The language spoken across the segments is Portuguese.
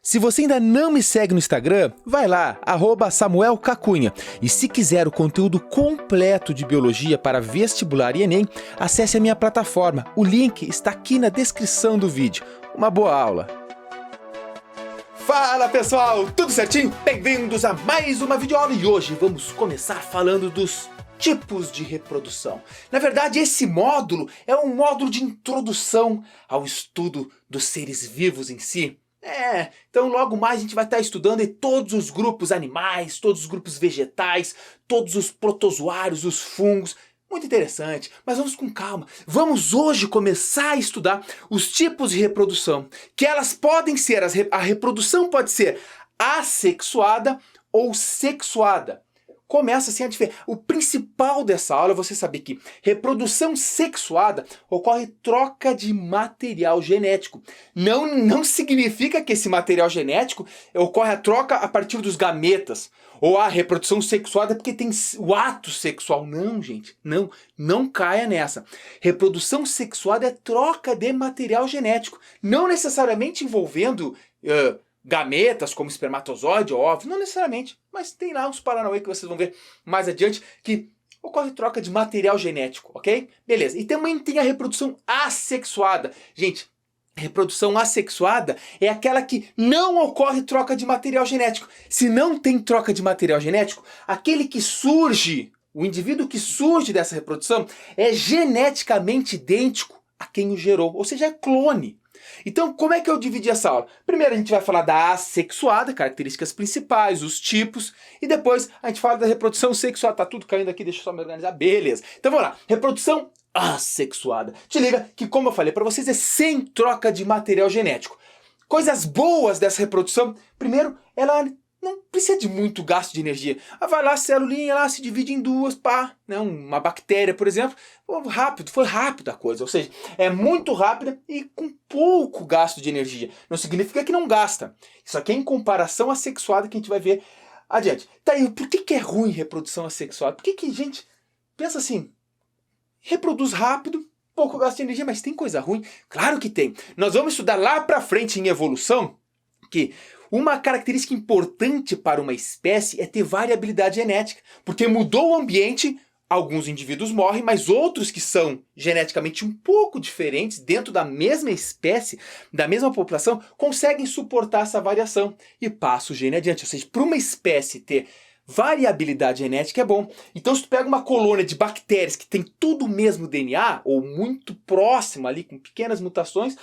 Se você ainda não me segue no Instagram, vai lá, @SamuelCacunha. E se quiser o conteúdo completo de biologia para vestibular e Enem, acesse a minha plataforma. O link está aqui na descrição do vídeo. Uma boa aula! Fala pessoal, tudo certinho? Bem-vindos a mais uma videoaula e hoje vamos começar falando dos tipos de reprodução. Na verdade, esse módulo é um módulo de introdução ao estudo dos seres vivos em si. Então logo mais a gente vai estar estudando todos os grupos animais, todos os grupos vegetais, todos os protozoários, os fungos. Muito interessante, mas vamos com calma. Vamos hoje começar a estudar os tipos de reprodução, que elas podem ser, a reprodução pode ser assexuada ou sexuada. Começa assim a diferença. O principal dessa aula é você saber que reprodução sexuada ocorre troca de material genético. Não significa que esse material genético ocorre a troca a partir dos gametas. Ou a reprodução sexuada porque tem o ato sexual. Não, gente. Não caia nessa. Reprodução sexuada é troca de material genético. Não necessariamente envolvendo gametas, como espermatozoide ou óvulo, não necessariamente, mas tem lá uns paranauê que vocês vão ver mais adiante que ocorre troca de material genético, ok? Beleza, e também tem a reprodução assexuada. Gente, reprodução assexuada é aquela que não ocorre troca de material genético. Se não tem troca de material genético, aquele que surge, o indivíduo que surge dessa reprodução é geneticamente idêntico a quem o gerou, ou seja, é clone. Então, como é que eu dividi essa aula? Primeiro a gente vai falar da assexuada, características principais, os tipos, e depois a gente fala da reprodução sexuada. Tá tudo caindo aqui, deixa eu só me organizar. Beleza. Então vamos lá. Reprodução assexuada. Te liga que, como eu falei para vocês, é sem troca de material genético. Coisas boas dessa reprodução. Primeiro, ela não precisa de muito gasto de energia. Vai lá, a celulinha lá se divide em duas, pá, né? Uma bactéria, por exemplo, foi rápido a coisa. Ou seja, é muito rápida e com pouco gasto de energia. Não significa que não gasta. Isso aqui é em comparação à sexuada que a gente vai ver adiante. Tá aí, por que é ruim reprodução assexuada? Por que gente pensa assim, reproduz rápido, pouco gasto de energia, mas tem coisa ruim? Claro que tem. Nós vamos estudar lá pra frente em evolução que uma característica importante para uma espécie é ter variabilidade genética, porque mudou o ambiente, alguns indivíduos morrem, mas outros que são geneticamente um pouco diferentes, dentro da mesma espécie, da mesma população, conseguem suportar essa variação e passa o gene adiante. Ou seja, para uma espécie ter variabilidade genética é bom. Então se tu pega uma colônia de bactérias que tem tudo o mesmo DNA, ou muito próximo ali, com pequenas mutações,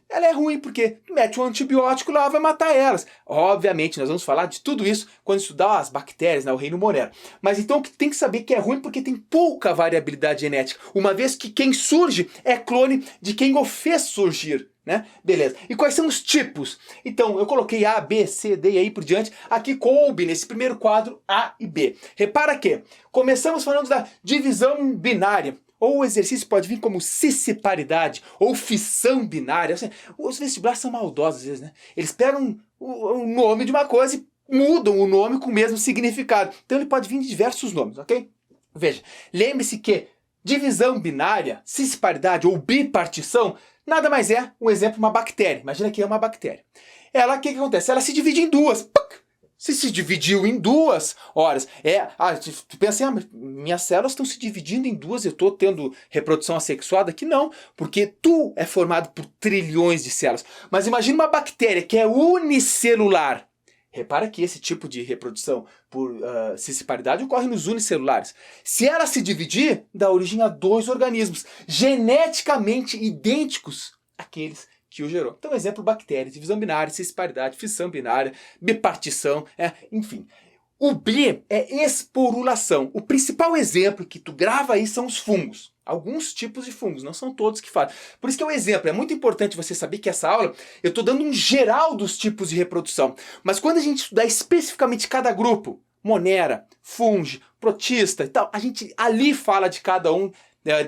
ela é ruim porque tu mete um antibiótico lá, vai matar elas. Obviamente, nós vamos falar de tudo isso quando estudar as bactérias, né, o reino monero. Mas então tem que saber que é ruim porque tem pouca variabilidade genética, uma vez que quem surge é clone de quem o fez surgir. Né? Beleza. E quais são os tipos? Então, eu coloquei A, B, C, D e aí por diante. Aqui coube nesse primeiro quadro A e B. Repara que começamos falando da divisão binária. Ou o exercício pode vir como cisseparidade ou fissão binária. Assim, os vestibulares são maldosos às vezes, né? Eles pegam o nome de uma coisa e mudam o nome com o mesmo significado. Então ele pode vir de diversos nomes, ok? Veja, lembre-se que divisão binária, cisseparidade ou bipartição nada mais é um exemplo, uma bactéria. Imagina que é uma bactéria. Ela, o que acontece? Ela se divide em duas. Se dividiu em 2 horas, tu pensa assim, minhas células estão se dividindo em duas, eu estou tendo reprodução assexuada aqui? Não, porque tu é formado por trilhões de células. Mas imagina uma bactéria que é unicelular. Repara que esse tipo de reprodução por cisseparidade ocorre nos unicelulares. Se ela se dividir, dá origem a 2 organismos geneticamente idênticos àqueles que o gerou. Então, exemplo, bactérias, divisão binária, cisseparidade, fissão binária, bipartição, enfim. O B é esporulação. O principal exemplo que tu grava aí são os fungos. Alguns tipos de fungos, não são todos que fazem. Por isso que é um exemplo. É muito importante você saber que essa aula, eu estou dando um geral dos tipos de reprodução. Mas quando a gente estudar especificamente cada grupo, monera, funge, protista e tal, a gente ali fala de cada um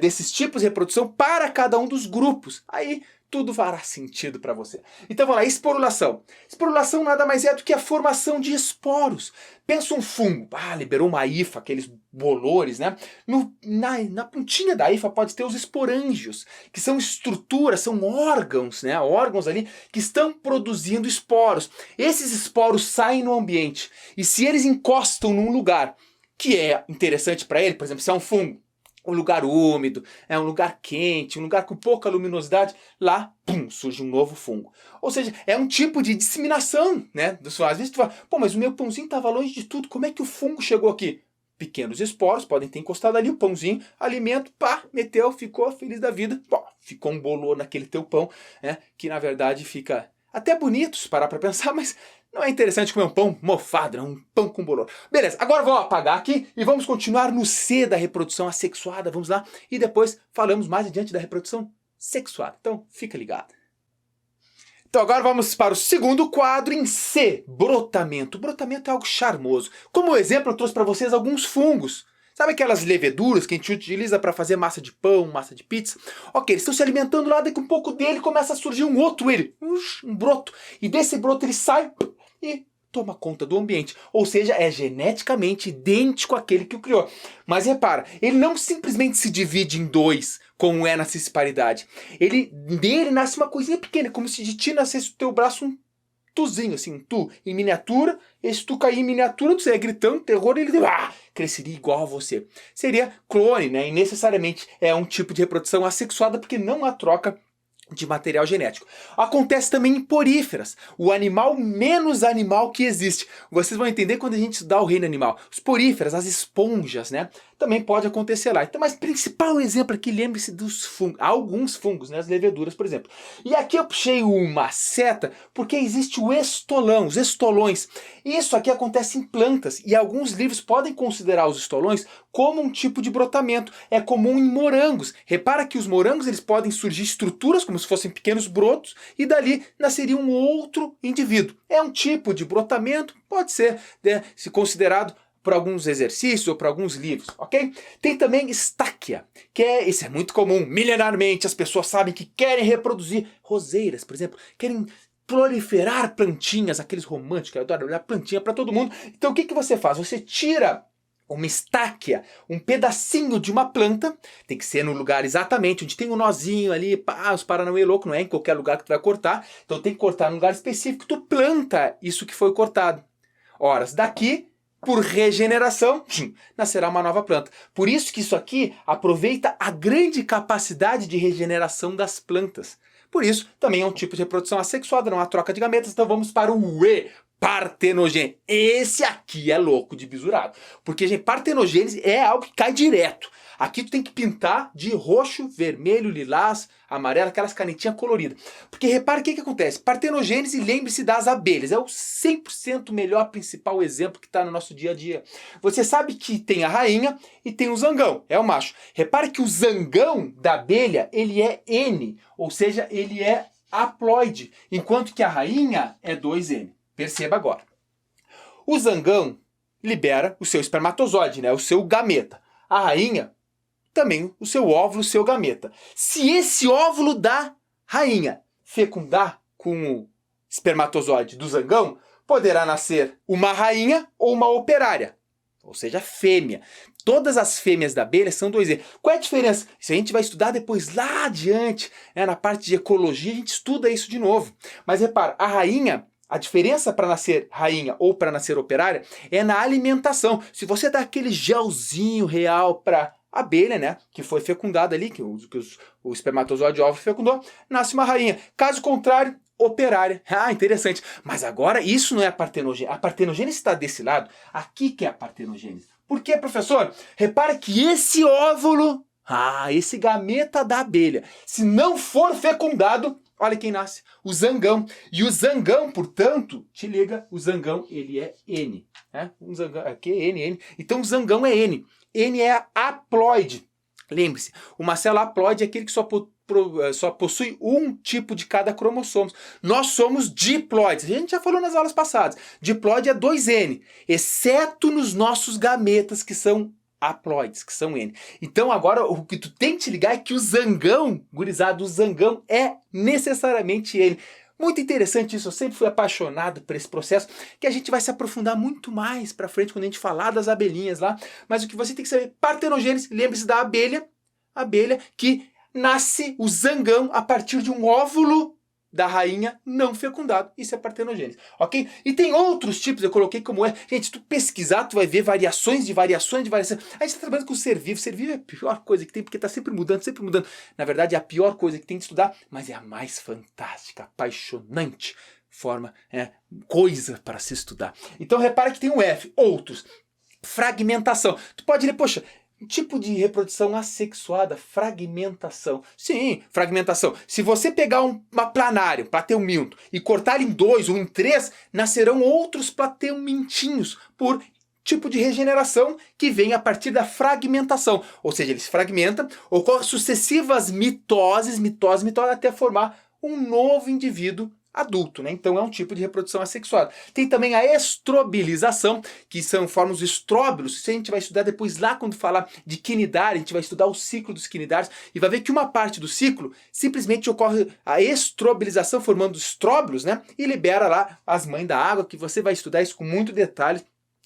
desses tipos de reprodução para cada um dos grupos. Aí tudo fará sentido para você. Então vamos lá, esporulação. Esporulação nada mais é do que a formação de esporos. Pensa um fungo, liberou uma hifa, aqueles bolores, né? Na pontinha da hifa pode ter os esporângios, que são estruturas, são órgãos, né? Órgãos ali que estão produzindo esporos. Esses esporos saem no ambiente e se eles encostam num lugar que é interessante para ele, por exemplo, se é um fungo, um lugar úmido, um lugar quente, um lugar com pouca luminosidade, lá, pum, surge um novo fungo. Ou seja, é um tipo de disseminação, né? Às vezes tu fala, mas o meu pãozinho estava longe de tudo, como é que o fungo chegou aqui? Pequenos esporos podem ter encostado ali, o pãozinho, alimento, meteu, ficou feliz da vida, ficou um bolor naquele teu pão, né? Que na verdade fica até bonito, se parar para pensar, mas não é interessante comer um pão mofado, não, um pão com bolor. Beleza, agora vou apagar aqui e vamos continuar no C da reprodução assexuada, vamos lá, e depois falamos mais adiante da reprodução sexuada. Então, fica ligado. Então agora vamos para o segundo quadro em C, brotamento. Brotamento é algo charmoso. Como exemplo, eu trouxe para vocês alguns fungos. Sabe aquelas leveduras que a gente utiliza para fazer massa de pão, massa de pizza? Ok, eles estão se alimentando lá, daqui um pouco dele começa a surgir um outro um broto. E desse broto ele sai e toma conta do ambiente. Ou seja, é geneticamente idêntico àquele que o criou. Mas repara, ele não simplesmente se divide em dois, como é na cisparidade. Dele nasce uma coisinha pequena, como se de ti nascesse o teu braço um tuzinho, assim, um tu em miniatura. Esse tu cair em miniatura, tu saia gritando, terror, e ele cresceria igual a você. Seria clone, né? E necessariamente é um tipo de reprodução assexuada, porque não há troca de material genético. Acontece também em poríferas, o animal menos animal que existe. Vocês vão entender quando a gente estudar o reino animal. Os poríferas, as esponjas, né? Também pode acontecer lá. Então, mas principal exemplo aqui, lembre-se dos fungos, alguns fungos, né? As leveduras, por exemplo. E aqui eu puxei uma seta porque existe o estolão, os estolões. Isso aqui acontece em plantas e alguns livros podem considerar os estolões como um tipo de brotamento. É comum em morangos. Repara que os morangos eles podem surgir estruturas como se fossem pequenos brotos e dali nasceria um outro indivíduo. É um tipo de brotamento, pode ser, né, se considerado por alguns exercícios ou por alguns livros, ok? Tem também estáquia, isso é muito comum, milenarmente as pessoas sabem que querem reproduzir roseiras, por exemplo, querem proliferar plantinhas, aqueles românticos, eu adoro olhar plantinha para todo mundo. Então o que você faz? Você tira uma estáquia, um pedacinho de uma planta, tem que ser no lugar exatamente onde tem um nozinho ali, os paranauê louco, não é em qualquer lugar que tu vai cortar, então tem que cortar num lugar específico, tu planta isso que foi cortado. Ora, daqui, por regeneração, nascerá uma nova planta. Por isso que isso aqui aproveita a grande capacidade de regeneração das plantas. Por isso, também é um tipo de reprodução assexuada, não há troca de gametas, então vamos para o E, partenogênese. Esse aqui é louco de bisurado. Porque, gente, partenogênese é algo que cai direto. Aqui tu tem que pintar de roxo, vermelho, lilás, amarelo, aquelas canetinhas coloridas. Porque repare o que acontece. Partenogênese, lembre-se das abelhas. É o 100% melhor principal exemplo que está no nosso dia a dia. Você sabe que tem a rainha e tem o zangão, é o macho. Repare que o zangão da abelha, ele é N, ou seja, ele é haploide, enquanto que a rainha é 2N. Perceba agora. O zangão libera o seu espermatozoide, né? O seu gameta. A rainha, também o seu óvulo, o seu gameta. Se esse óvulo da rainha fecundar com o espermatozoide do zangão, poderá nascer uma rainha ou uma operária, ou seja, fêmea. Todas as fêmeas da abelha são 2E. Qual é a diferença? Isso a gente vai estudar depois lá adiante, né? Na parte de ecologia a gente estuda isso de novo. Mas repara, a rainha, a diferença para nascer rainha ou para nascer operária é na alimentação. Se você dá aquele gelzinho real para abelha, né, que foi fecundada ali, que o espermatozoide óvulo fecundou, nasce uma rainha. Caso contrário, operária. Interessante. Mas agora isso não é a partenogênese. A partenogênese está desse lado. Aqui que é a partenogênese. Por quê, professor? Repara que esse óvulo, esse gameta da abelha, se não for fecundado, olha quem nasce, o zangão. E o zangão, portanto, te liga, o zangão, ele é N. Né? Um zangão, aqui é N. Então o zangão é N. N é haploide. Lembre-se, uma célula haploide é aquele que só possui um tipo de cada cromossomo. Nós somos diploides. A gente já falou nas aulas passadas. Diploide é 2N, exceto nos nossos gametas, que são haploides, que são N. Então agora o que tu tem que te ligar é que o zangão, gurizada, o zangão é necessariamente N. Muito interessante isso, eu sempre fui apaixonado por esse processo, que a gente vai se aprofundar muito mais pra frente quando a gente falar das abelhinhas lá, mas o que você tem que saber, partenogênese, lembre-se da abelha que nasce o zangão a partir de um óvulo da rainha não fecundado. Isso é partenogênese, ok? E tem outros tipos, eu coloquei como é. Gente, se tu pesquisar, tu vai ver variações de variações de variações. A gente tá trabalhando com ser vivo. Ser vivo é a pior coisa que tem, porque tá sempre mudando, sempre mudando. Na verdade, é a pior coisa que tem de estudar, mas é a mais fantástica, apaixonante forma, coisa para se estudar. Então, repara que tem um F, outros. Fragmentação. Tu pode ler, poxa, tipo de reprodução assexuada, fragmentação. Sim, fragmentação. Se você pegar uma planária, um plateuminto, e cortar em 2 ou em 3, nascerão outros plateumintinhos por tipo de regeneração que vem a partir da fragmentação. Ou seja, eles fragmentam, ocorrem sucessivas mitoses, até formar um novo indivíduo adulto, né? Então é um tipo de reprodução assexuada. Tem também a estrobilização, que formam os estróbilos. Isso a gente vai estudar depois lá quando falar de quinidária, a gente vai estudar o ciclo dos quinidários e vai ver que uma parte do ciclo simplesmente ocorre a estrobilização formando estróbilos, né? E libera lá as mães da água, que você vai estudar isso com muito detalhe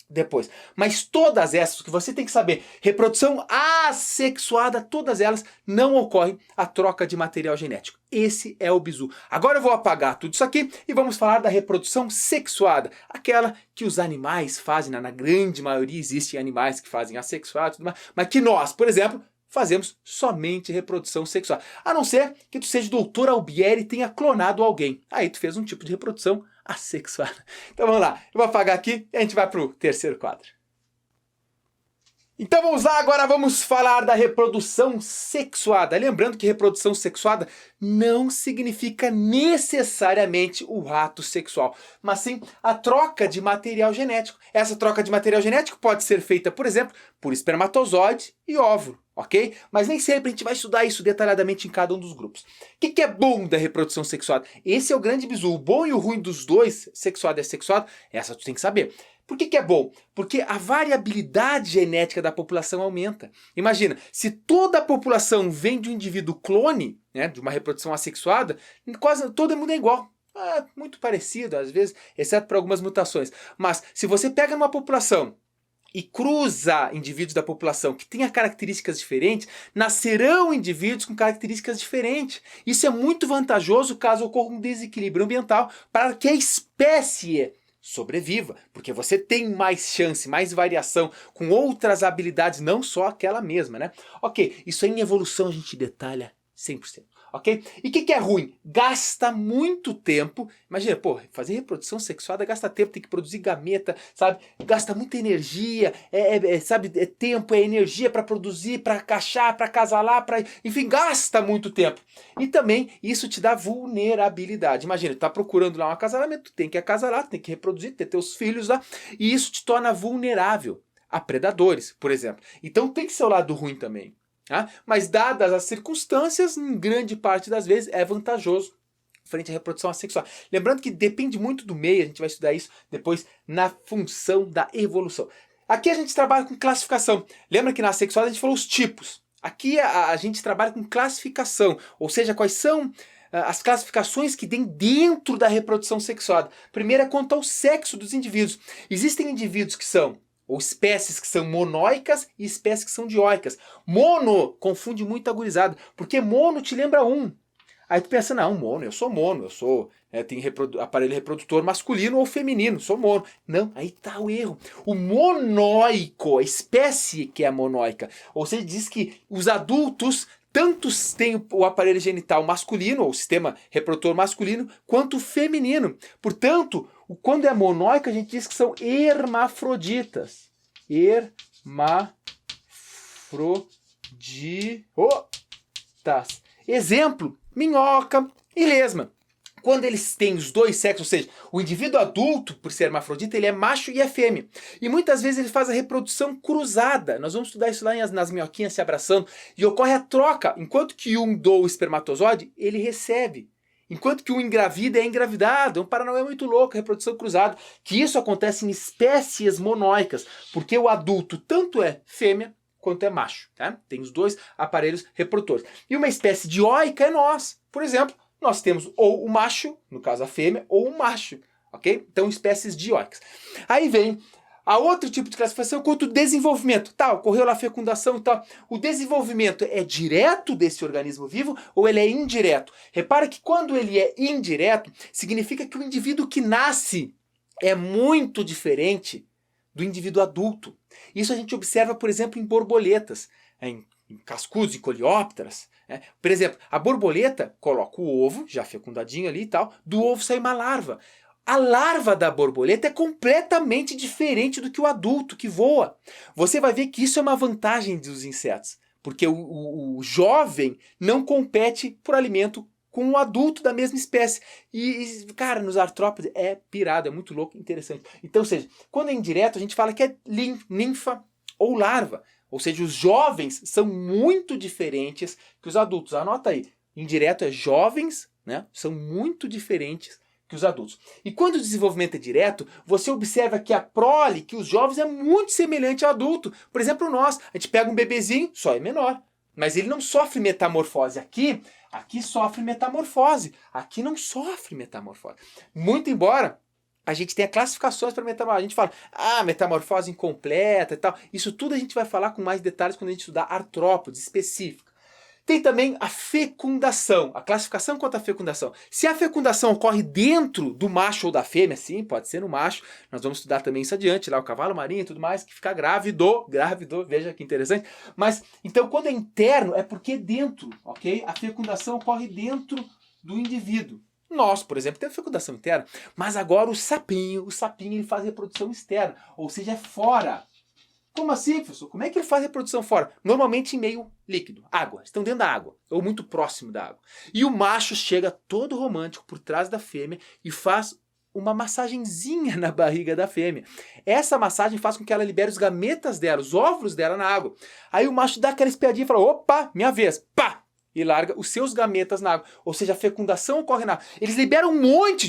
depois. Mas todas essas, que você tem que saber, reprodução assexuada, todas elas não ocorrem a troca de material genético. Esse é o bizu. Agora eu vou apagar tudo isso aqui e vamos falar da reprodução sexuada, aquela que os animais fazem, na grande maioria existem animais que fazem assexuada, tudo mais, mas que nós, por exemplo, fazemos somente reprodução sexual. A não ser que tu seja doutor Albieri e tenha clonado alguém. Aí tu fez um tipo de reprodução assexuada. Então vamos lá, eu vou apagar aqui e a gente vai para o terceiro quadro. Então vamos lá, agora vamos falar da reprodução sexuada. Lembrando que reprodução sexuada não significa necessariamente o ato sexual, mas sim a troca de material genético. Essa troca de material genético pode ser feita, por exemplo, por espermatozoide e óvulo, ok? Mas nem sempre a gente vai estudar isso detalhadamente em cada um dos grupos. O que é bom da reprodução sexuada? Esse é o grande bizu. O bom e o ruim dos dois, sexuado e assexuado, essa tu tem que saber. Por que é bom? Porque a variabilidade genética da população aumenta. Imagina, se toda a população vem de um indivíduo clone, né, de uma reprodução assexuada, quase todo mundo é igual. É muito parecido, às vezes, exceto para algumas mutações. Mas se você pega uma população e cruza indivíduos da população que tenham características diferentes, nascerão indivíduos com características diferentes. Isso é muito vantajoso caso ocorra um desequilíbrio ambiental para que a espécie sobreviva, porque você tem mais chance, mais variação, com outras habilidades, não só aquela mesma, né? Ok, isso aí em evolução a gente detalha 100%. Ok? E o que é ruim? Gasta muito tempo. Imagina, pô, fazer reprodução sexuada gasta tempo, tem que produzir gameta, sabe? Gasta muita energia, sabe? É tempo, é energia para produzir, para cachar, para acasalar, enfim, gasta muito tempo. E também isso te dá vulnerabilidade. Imagina, tu tá procurando lá um acasalamento, tu tem que acasalar, tem que reproduzir, ter teus filhos lá, e isso te torna vulnerável a predadores, por exemplo. Então tem que ser o lado ruim também. Mas dadas as circunstâncias, em grande parte das vezes é vantajoso frente à reprodução assexual. Lembrando que depende muito do meio, a gente vai estudar isso depois na função da evolução. Aqui a gente trabalha com classificação. Lembra que na assexuada a gente falou os tipos. Aqui a gente trabalha com classificação, ou seja, quais são as classificações que tem dentro da reprodução sexuada. Primeiro é quanto ao sexo dos indivíduos. Existem indivíduos que são ou espécies que são monóicas e espécies que são dioicas. Mono confunde muito a gurizada, porque mono te lembra um. Aí tu pensa, não, mono, eu sou, tenho aparelho reprodutor masculino ou feminino, sou mono. Não, aí tá o erro. O monóico, a espécie que é monóica, ou seja, diz que os adultos tantos têm o aparelho genital masculino, ou o sistema reprodutor masculino, quanto feminino. Portanto, quando é monóico, a gente diz que são hermafroditas. Hermafroditas. Exemplo, minhoca e lesma. Quando eles têm os dois sexos, ou seja, o indivíduo adulto, por ser hermafrodita, ele é macho e é fêmea. E muitas vezes ele faz a reprodução cruzada. Nós vamos estudar isso lá nas minhoquinhas se abraçando. E ocorre a troca. Enquanto que um doa o espermatozoide, ele recebe. Enquanto que um engravida é engravidado. É um paranoia muito louco, reprodução cruzada. Que isso acontece em espécies monóicas. Porque o adulto tanto é fêmea quanto é macho, tá? Tem os dois aparelhos reprodutores. E uma espécie dioica é nós. Por exemplo, nós temos ou o macho, no caso a fêmea, ou o macho, ok? Então, espécies dioicas. Aí vem a outro tipo de classificação quanto o desenvolvimento. Tá, ocorreu lá a fecundação e tal. O desenvolvimento é direto desse organismo vivo ou ele é indireto? Repara que quando ele é indireto, significa que o indivíduo que nasce é muito diferente do indivíduo adulto. Isso a gente observa, por exemplo, em borboletas, em cascudos e coleópteras. Por exemplo, a borboleta coloca o ovo, já fecundadinho ali e tal, do ovo sai uma larva. A larva da borboleta é completamente diferente do que o adulto que voa. Você vai ver que isso é uma vantagem dos insetos, porque o jovem não compete por alimento com o adulto da mesma espécie. E, cara, nos artrópodes é pirado, é muito louco, interessante. Então, ou seja, quando é indireto, a gente fala que é ninfa ou larva. Ou seja, os jovens são muito diferentes que os adultos. Anota aí, indireto é jovens, né? São muito diferentes que os adultos. E quando o desenvolvimento é direto, você observa que a prole, que os jovens, é muito semelhante ao adulto. Por exemplo, nós, a gente pega um bebezinho, só é menor, mas ele não sofre metamorfose. Aqui sofre metamorfose, aqui não sofre metamorfose. Muito embora a gente tenha classificações para metamorfose. A gente fala, metamorfose incompleta e tal. Isso tudo a gente vai falar com mais detalhes quando a gente estudar artrópodes específicos. Tem também a fecundação, a classificação quanto à fecundação. Se a fecundação ocorre dentro do macho ou da fêmea, sim, pode ser no macho. Nós vamos estudar também isso adiante, lá o cavalo marinho e tudo mais, que fica grávido, veja que interessante. Mas, então, quando é interno, é porque é dentro, ok? A fecundação ocorre dentro do indivíduo. Nós, por exemplo, temos fecundação interna, mas agora o sapinho ele faz reprodução externa, ou seja, é fora. Como assim, professor? Como é que ele faz reprodução fora? Normalmente em meio líquido, água. Estão dentro da água, ou muito próximo da água. E o macho chega todo romântico por trás da fêmea e faz uma massagenzinha na barriga da fêmea. Essa massagem faz com que ela libere os gametas dela, os óvulos dela na água. Aí o macho dá aquela espiadinha e fala, opa, minha vez, pá! E larga os seus gametas na água. Ou seja, a fecundação ocorre na água. Eles liberam um monte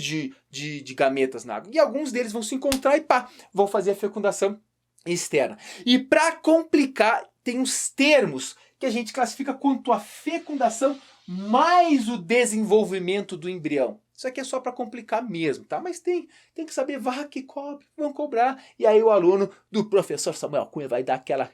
de gametas na água. E alguns deles vão se encontrar e pá, vão fazer a fecundação externa. E para complicar, tem uns termos que a gente classifica quanto a fecundação mais o desenvolvimento do embrião. Isso aqui é só para complicar mesmo, tá? Mas tem que saber, vá que cobre, vão cobrar. E aí o aluno do professor Samuel Cunha vai dar aquela...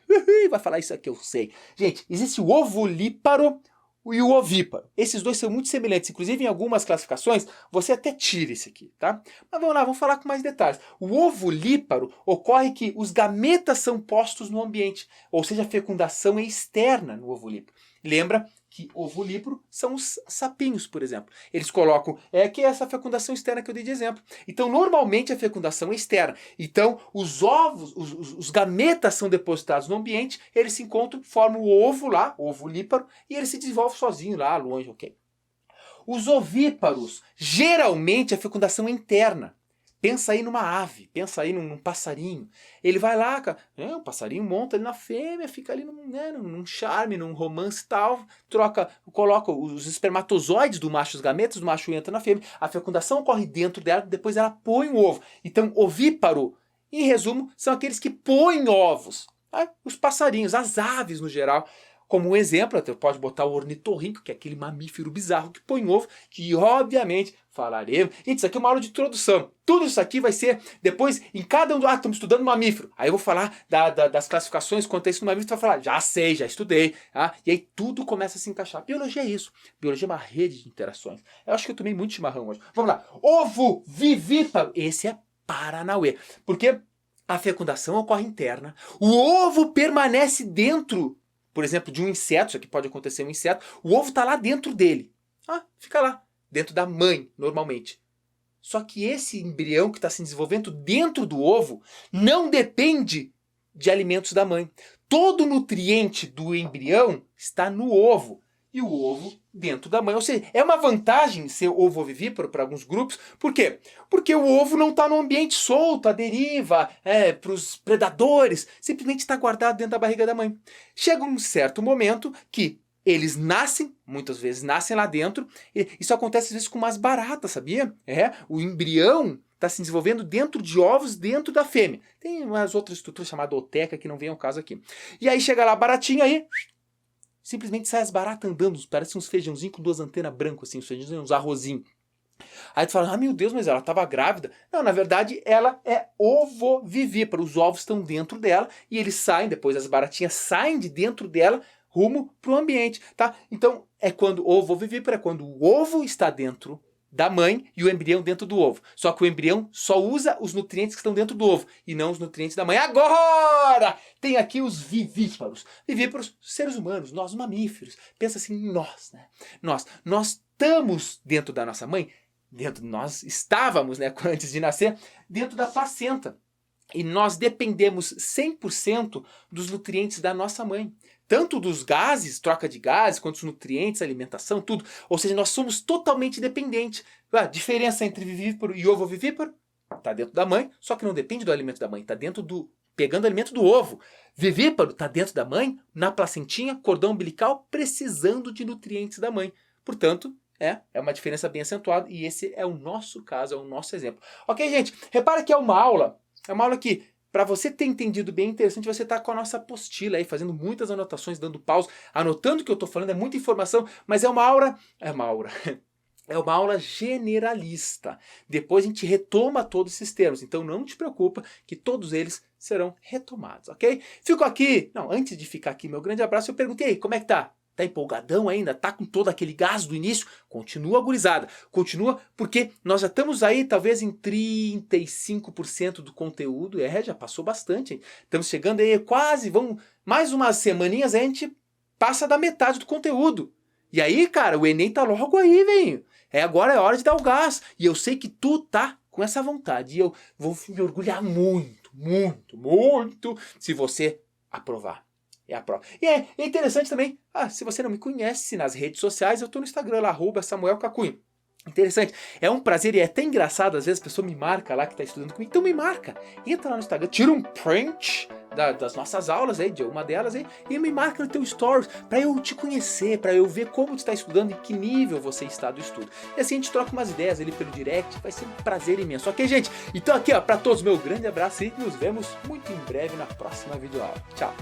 vai falar isso aqui, eu sei. Gente, existe o ovuvíparo e o ovíparo. Esses dois são muito semelhantes. Inclusive, em algumas classificações, você até tira esse aqui, tá? Mas vamos lá, vamos falar com mais detalhes. O ovuvíparo ocorre que os gametas são postos no ambiente, ou seja, a fecundação é externa no ovuvíparo. Lembra que ovuvíparo são os sapinhos, por exemplo. Eles colocam, que é essa fecundação externa que eu dei de exemplo. Então, normalmente, a fecundação é externa. Então, os ovos, os gametas são depositados no ambiente, eles se encontram, formam o ovo lá, o ovuvíparo, e ele se desenvolve sozinho lá, longe, ok? Os ovíparos, geralmente, a fecundação é interna. Pensa aí numa ave, pensa aí num passarinho. Ele vai lá, o passarinho monta ali na fêmea, fica ali num charme, num romance e tal, coloca os espermatozoides do macho, os gametas do macho entram na fêmea, a fecundação ocorre dentro dela, depois ela põe o ovo. Então, ovíparo, em resumo, são aqueles que põem ovos. Os passarinhos, as aves no geral. Como um exemplo, você pode botar o ornitorrinco, que é aquele mamífero bizarro que põe ovo, que obviamente falaremos. Gente, isso aqui é uma aula de introdução. Tudo isso aqui vai ser depois, em cada um do... estamos estudando mamífero. Aí eu vou falar das classificações quanto a isso no mamífero, tu vai falar, já sei, já estudei. E aí tudo começa a se encaixar. Biologia é isso. Biologia é uma rede de interações. Eu acho que eu tomei muito chimarrão hoje. Vamos lá. Ovovivíparo. Esse é Paranauê. Porque a fecundação ocorre interna. O ovo permanece dentro, por exemplo, de um inseto, isso aqui pode acontecer um inseto, o ovo está lá dentro dele. Fica lá, dentro da mãe, normalmente. Só que esse embrião que está se desenvolvendo dentro do ovo não depende de alimentos da mãe. Todo nutriente do embrião está no ovo. E o ovo dentro da mãe. Ou seja, é uma vantagem ser ovo-ovíparo para alguns grupos. Por quê? Porque o ovo não está no ambiente solto, à deriva, para os predadores. Simplesmente está guardado dentro da barriga da mãe. Chega um certo momento que eles nascem, muitas vezes nascem lá dentro. Isso acontece às vezes com umas baratas, sabia? O embrião está se desenvolvendo dentro de ovos, dentro da fêmea. Tem umas outras estruturas chamadas oteca que não vem ao caso aqui. E aí chega lá a baratinha aí, simplesmente sai as baratas andando, parece uns feijãozinhos com duas antenas brancas, assim, uns feijãozinhos, uns arrozinhos. Aí tu fala, ah, meu Deus, mas ela estava grávida. Não, na verdade, ela é ovovivípara. Os ovos estão dentro dela e eles saem, depois as baratinhas saem de dentro dela rumo para o ambiente, tá? Então, é quando ovovivípara, é quando o ovo está dentro da mãe e o embrião dentro do ovo. Só que o embrião só usa os nutrientes que estão dentro do ovo e não os nutrientes da mãe. Agora, tem aqui os vivíparos. Vivíparos, seres humanos, nós mamíferos. Pensa assim, nós, né? Nós estamos dentro da nossa mãe, nós estávamos, né, antes de nascer, dentro da placenta. E nós dependemos 100% dos nutrientes da nossa mãe. Tanto dos gases, troca de gases, quanto dos nutrientes, alimentação, tudo. Ou seja, nós somos totalmente dependentes. A diferença entre vivíparo e ovovivíparo está dentro da mãe, só que não depende do alimento da mãe, está dentro do... pegando o alimento do ovo. Vivíparo está dentro da mãe, na placentinha, cordão umbilical, precisando de nutrientes da mãe. Portanto, é uma diferença bem acentuada e esse é o nosso caso, é o nosso exemplo. Ok, gente? Repara que é uma aula que, para você ter entendido bem, é interessante você estar com a nossa apostila aí, fazendo muitas anotações, dando pausa, anotando o que eu estou falando, é muita informação, mas é uma aula generalista. Depois a gente retoma todos esses termos, então não te preocupa que todos eles serão retomados, ok? Fico aqui, antes de ficar aqui, meu grande abraço, eu perguntei, como é que tá? Tá empolgadão ainda? Tá com todo aquele gás do início? Continua, gurizada. Continua, porque nós já estamos aí talvez em 35% do conteúdo. Já passou bastante, hein? Estamos chegando aí quase, mais umas semaninhas a gente passa da metade do conteúdo. E aí, cara, o Enem tá logo aí, velho. Agora é hora de dar o gás. E eu sei que tu tá com essa vontade. E eu vou me orgulhar muito, muito, muito se você aprovar. É a prova. E é interessante também, se você não me conhece nas redes sociais, eu tô no Instagram lá, @SamuelCacunha. Interessante, é um prazer e é até engraçado, às vezes a pessoa me marca lá que tá estudando comigo, então me marca, entra lá no Instagram, tira um print das nossas aulas aí, de uma delas aí, e me marca no teu stories, pra eu te conhecer, pra eu ver como tu está estudando e que nível você está do estudo. E assim a gente troca umas ideias ali pelo direct, vai ser um prazer imenso. Ok, gente? Então aqui, pra todos, meu grande abraço e nos vemos muito em breve na próxima videoaula. Tchau!